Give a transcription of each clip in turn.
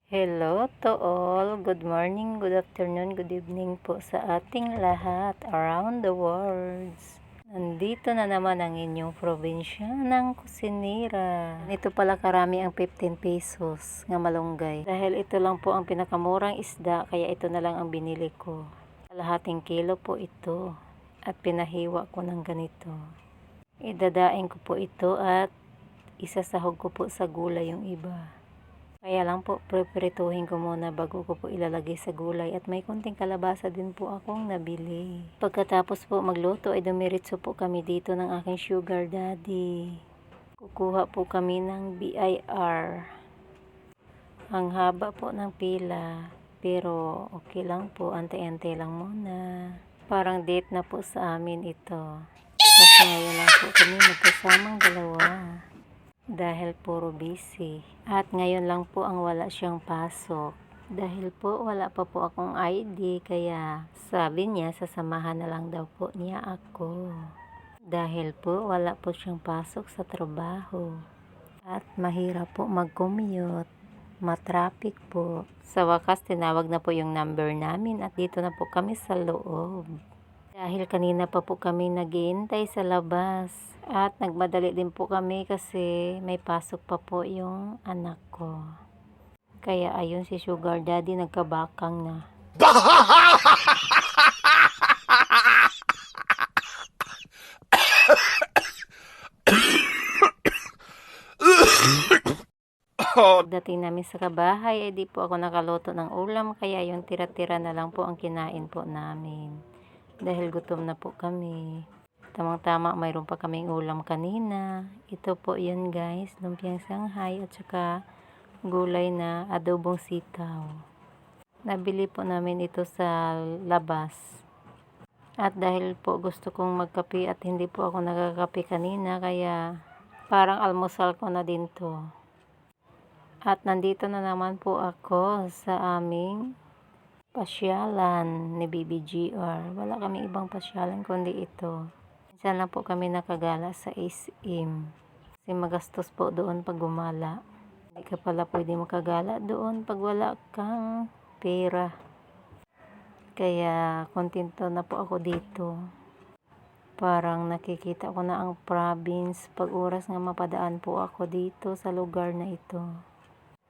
Hello to all. Good morning, good afternoon, good evening po sa ating lahat around the world. Nandito na naman ang inyong probinsyanang kusinira. Ito pala karami ang 15 pesos nga malunggay. Dahil ito lang po ang pinakamurang isda, kaya ito na lang ang binili ko. Kalahating kilo po ito at pinahiwa ko ng ganito. Idadaing ko po ito at isasahog ko po sa gulay yung iba. Kaya lang po, preparituhin ko muna bago ko po ilalagay sa gulay at may konting kalabasa din po akong nabili. Pagkatapos po magluto ay dumiretso po kami dito ng aking sugar daddy. Kukuha po kami ng BIR. Ang haba po ng pila, pero okay lang po, antay-antay lang muna. Parang date na po sa amin ito. Kasi ngayon lang po kami magkasamang dalawa. Dahil puro busy. At ngayon lang po ang wala siyang pasok. Dahil po wala pa po akong ID, kaya sabi niya sasamahan na lang daw po niya ako. Dahil po wala po siyang pasok sa trabaho. At mahirap po mag-commute. Matraffic po. Sa wakas tinawag na po yung number namin at dito na po kami sa loob. Dahil kanina pa po kami naghihintay sa labas. At nagmadali din po kami kasi may pasok pa po yung anak ko. Kaya ayun si Sugar Daddy nagkabakang na. Pagdating namin sa kabahay, di po ako nakaluto ng ulam, kaya yung tira-tira na lang po ang kinain po namin. Dahil gutom na po kami. Tamang-tama, mayroon pa kaming ulam kanina. Ito po yun guys, lumpiang Shanghai at saka gulay na adobong sitaw. Nabili po namin ito sa labas. At dahil po gusto kong magkape at hindi po ako nagkakape kanina, kaya parang almusal ko na din to. At nandito na naman po ako sa aming pasyalan ni BBGR. Wala kami ibang pasyalan kundi ito. Minsan lang po kami nakagala sa SM. Kasi magastos po doon pag gumala. Hindi ka pala pwede makagala doon pag wala kang pera. Kaya kontento na po ako dito. Parang nakikita ko na ang province pag oras nga mapadaan po ako dito sa lugar na ito.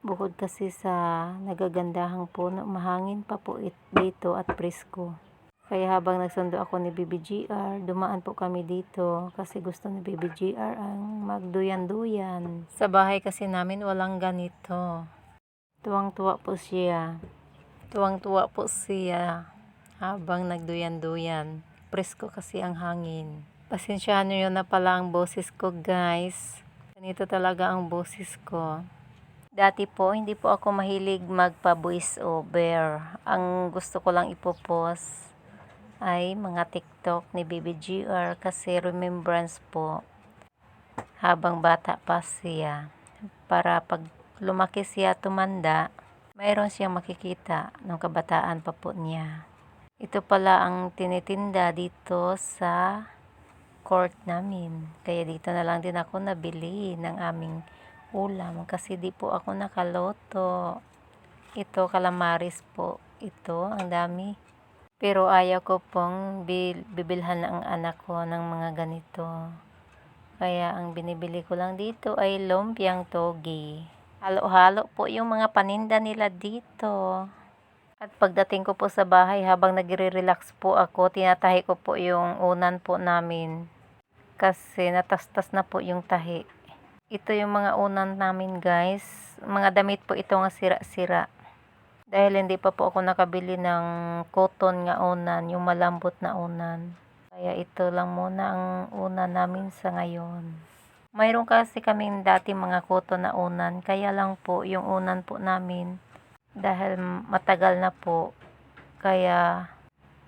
Bukod kasi sa nagagandahang puno, mahangin pa po dito at presko. Kaya habang nagsundo ako ni BBGR, dumaan po kami dito kasi gusto ni BBGR ang magduyan-duyan. Sa bahay kasi namin walang ganito. Tuwang-tuwa po siya. Tuwang-tuwa po siya habang nagduyan-duyan. Presko kasi ang hangin. Pasensyahan nyo na pala ang boses ko guys. Ganito talaga ang boses ko. Dati po, hindi po ako mahilig magpa-voice over. Ang gusto ko lang ipopost ay mga TikTok ni BBGR kasi remembrance po habang bata pa siya. Para pag lumaki siya tumanda, mayroon siyang makikita ng kabataan pa po niya. Ito pala ang tinitinda dito sa court namin. Kaya dito na lang din ako nabili ng aming ulam kasi di po ako nakaloto. Ito calamaris po. Ito ang dami. Pero ayaw ko pong bibilhan ang anak ko ng mga ganito. Kaya ang binibili ko lang dito ay lumpiang togi. Halo-halo po yung mga paninda nila dito. At pagdating ko po sa bahay, habang nagre-relax po ako, tinatahi ko po yung unan po namin. Kasi natastas na po yung tahi. Ito yung mga unan namin guys. Mga damit po ito nga sira-sira. Dahil hindi pa po ako nakabili ng cotton nga unan, yung malambot na unan. Kaya ito lang muna ang unan namin sa ngayon. Mayroon kasi kaming dati mga cotton na unan, kaya lang po yung unan po namin dahil matagal na po, kaya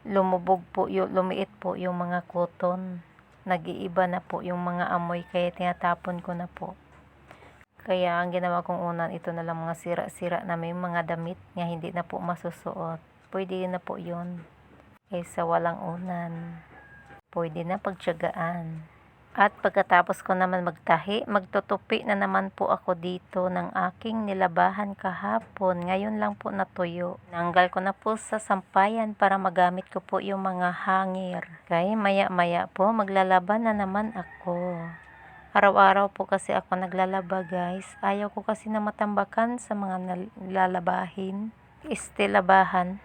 lumubog po, lumiit po yung mga cotton. Nag-iiba na po yung mga amoy, kaya tinatapon ko na po. Kaya ang ginawa kong unan, ito na lang mga sira-sira na may mga damit nga hindi na po masusuot. Pwede na po yun. Kaysa walang unan. Pwede na pagtiyagaan. At pagkatapos ko naman magtahi, magtutupi na naman po ako dito ng aking nilabahan kahapon. Ngayon lang po natuyo. Nanggal ko na po sa sampayan para magamit ko po yung mga hangir. Kaya maya-maya po maglalaban na naman ako. Araw-araw po kasi ako naglalaba guys. Ayaw ko kasi na matambakan sa mga nalalabahin. Labahan.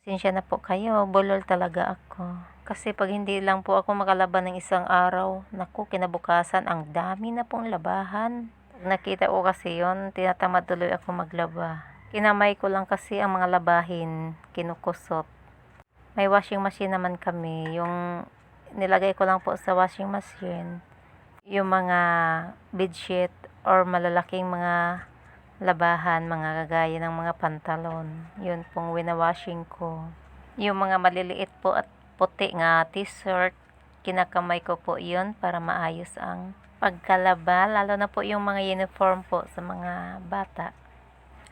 Sinsya na po kayo, bulol talaga ako. Kasi pag hindi lang po ako makalaban ng isang araw, naku, kinabukasan, ang dami na pong labahan. Pag nakita ko kasi yon, tinatamad tuloy ako maglaba. Kinamay ko lang kasi ang mga labahin, kinukusot. May washing machine naman kami, yung nilagay ko lang po sa washing machine, yung mga bedsheet or malalaking mga labahan, mga kagaya ng mga pantalon. Yun pong winawashing ko. Yung mga maliliit po at puti nga t-shirt, kinakamay ko po yun para maayos ang pagkalaba, lalo na po yung mga uniform po sa mga bata.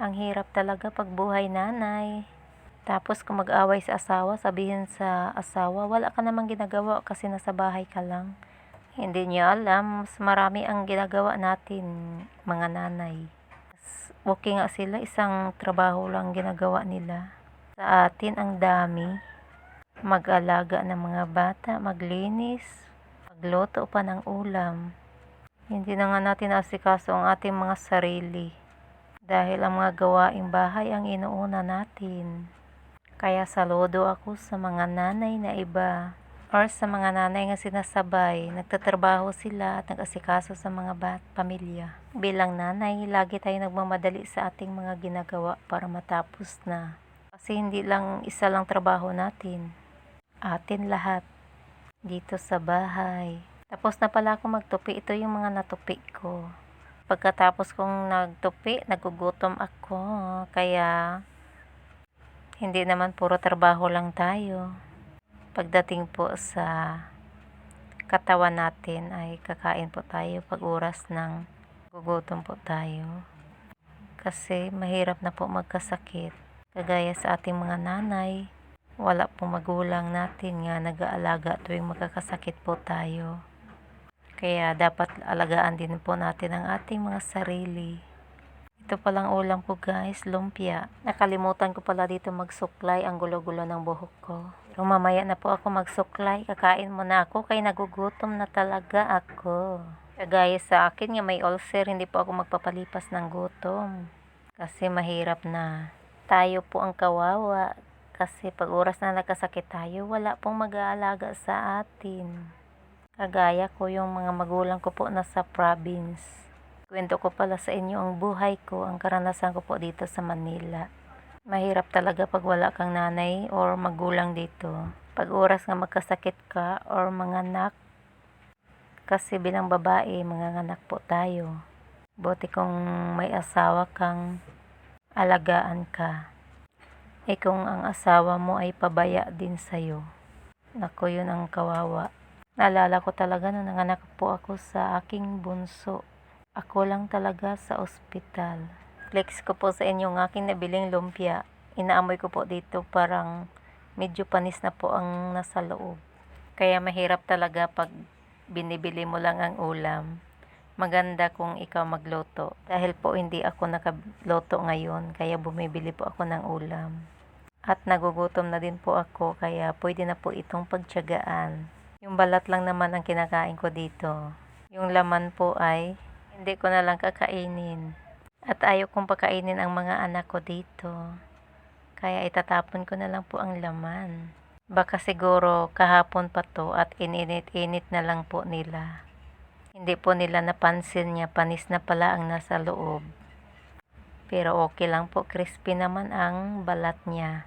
Ang hirap talaga pag buhay nanay. Tapos kung mag-away sa asawa, sabihin sa asawa, wala ka namang ginagawa kasi nasa bahay ka lang. Hindi niya alam, mas marami ang ginagawa natin, mga nanay. Okay nga sila, isang trabaho lang ginagawa nila. Sa atin, ang dami. Mag-alaga ng mga bata, maglinis, magluto pa ng ulam. Hindi na nga natin asikaso ang ating mga sarili. Dahil ang mga gawaing bahay ang inuuna natin. Kaya saludo ako sa mga nanay na iba. Or sa mga nanay nga sinasabay, nagtatrabaho sila at nag-asikaso sa mga pamilya. Bilang nanay, lagi tayo nagmamadali sa ating mga ginagawa para matapos na. Kasi hindi lang isa lang trabaho natin. Atin lahat. Dito sa bahay. Tapos na pala ako magtupi. Ito yung mga natupi ko. Pagkatapos kong nagtupi, nagugutom ako. Kaya, hindi naman puro trabaho lang tayo. Pagdating po sa katawan natin ay kakain po tayo pag oras ng gugutom po tayo. Kasi mahirap na po magkasakit. Kagaya sa ating mga nanay, wala pong magulang natin nga nag-aalaga tuwing magkakasakit po tayo. Kaya dapat alagaan din po natin ang ating mga sarili. Ito palang ulam ko guys, lumpia. Nakalimutan ko pala dito magsuklay, ang gulo-gulo ng buhok ko. Pero mamaya na po ako magsuklay, kakain muna ako kaya nagugutom na talaga ako. Kagaya sa akin nga may ulcer, hindi po ako magpapalipas ng gutom. Kasi mahirap na. Tayo po ang kawawa. Kasi pag oras na nagkasakit tayo, wala pong mag-aalaga sa atin. Kagaya ko, yung mga magulang ko po nasa province. Kwento ko pala sa inyo ang buhay ko, ang karanasan ko po dito sa Manila. Mahirap talaga pag wala kang nanay or magulang dito. Pag oras nga magkasakit ka or mga anak, kasi bilang babae, mga anak po tayo. Buti kung may asawa kang alagaan ka. Kung ang asawa mo ay pabaya din sa'yo, naku, yun ang kawawa. Naalala ko talaga nung nanganak po ako sa aking bunso. Ako lang talaga sa ospital. Flex ko po sa inyo ng aking nabiling lumpia. Inaamoy ko po dito, parang medyo panis na po ang nasa loob. Kaya mahirap talaga pag binibili mo lang ang ulam. Maganda kung ikaw magluto. Dahil po hindi ako nakagluto ngayon, kaya bumibili po ako ng ulam. At nagugutom na din po ako, kaya pwede na po itong pagtiyagaan. Yung balat lang naman ang kinakain ko dito. Yung laman po ay hindi ko na lang kakainin. At ayaw kong pakainin ang mga anak ko dito. Kaya itatapon ko na lang po ang laman. Baka siguro kahapon pa to at ininit-init na lang po nila. Hindi po nila napansin niya, panis na pala ang nasa loob. Pero okay lang po, crispy naman ang balat niya.